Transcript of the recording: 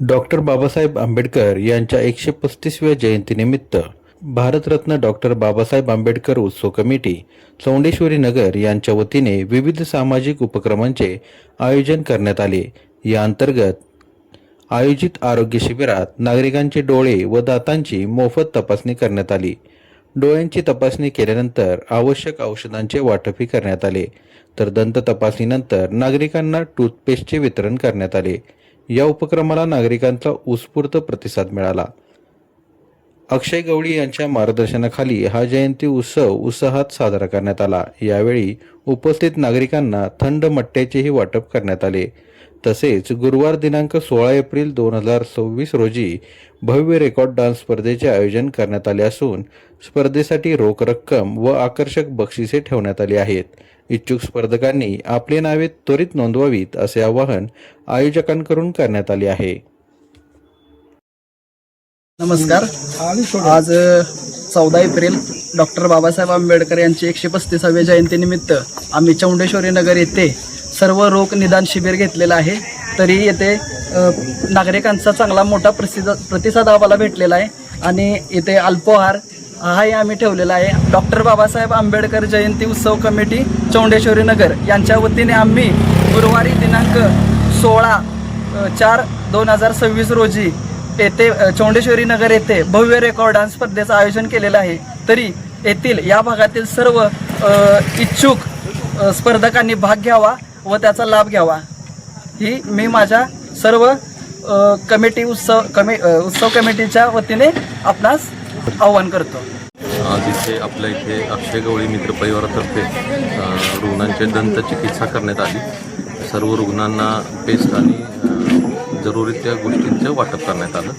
Doctor Babasaheb Ambedkar यांच्या 135व्या जयंतीनिमित्त Bharat Ratna doctor Babasaheb Ambedkar उत्सव कमिटी चौंडेश्वरी नगर यांच्या वतीने विविध सामाजिक उपक्रमांचे आयोजन करण्यात आले। या अंतर्गत आयोजित आरोग्य शिबिरात नागरिकांचे डोळे व दातांची मोफत तपासणी करण्यात आली। डोळ्यांची तपासणी केल्यानंतर आवश्यक औषधांचे वाटपही करण्यात आले, तर दंत तपासणीनंतर नागरिकांना टूथपेस्टचे वितरण करण्यात आले। या उपक्रमाला नागरिकांचा उत्स्फूर्त प्रतिसाद मिळाला। अक्षय गवळी यांच्या मार्गदर्शनाखाली हा जयंती उत्सव उत्साहात साजरा करण्यात आला। यावेळी उपस्थित नागरिकांना थंड मट्ट्याचेही वाटप करण्यात आले। तसेच गुरुवार दिनांक 16 एप्रिल 2026 रोजी भव्य रेकॉर्ड डान्स स्पर्धेचे आयोजन करण्यात आले असून स्पर्धेसाठी रोख रक्कम व आकर्षक बक्षिसे ठेवण्यात आली आहेत। इच्छुक स्पर्धकांनी आपली नावे त्वरित नोंदवावीत असे आवाहन आयोजकांकडून करण्यात आले आहे। नमस्कार। आज 14 एप्रिल डॉक्टर बाबासाहेब आंबेडकर यांची 135व्या जयंतीनिमित्त आम्ही चौंडेश्वरी नगर येथे सर्व रोग निदान शिबिर घेतलेलं आहे। तरी येथे नागरिकांचा चांगला मोठा प्रतिसाद आम्हाला भेटलेला आहे आणि येथे अल्पोहार हाही आम्ही ठेवलेला आहे। डॉक्टर बाबासाहेब आंबेडकर जयंती उत्सव कमिटी चौंडेश्वरी नगर यांच्या वतीने आम्ही गुरुवारी दिनांक 16/4/2026 रोजी येथे चौंडेश्वरी नगर येथे भव्य रेकॉर्ड डान्स स्पर्धेचं आयोजन केलेलं आहे। तरी येथील या भागातील सर्व इच्छुक स्पर्धकांनी भाग घ्यावा व त्याचा लाभ घ्यावा ही मी माझ्या सर्व उत्सव कमिटीच्या वतीने आपणास आवाहन करतो। आज इथे आपल्या इथे अक्षय गवळी मित्र परिवारातर्फे रुग्णांची दंत चिकित्सा करण्यात आली। सर्व रुग्णांना पेस्ट आणि जरुरी त्या गोष्टींचं वाटप करण्यात आलं।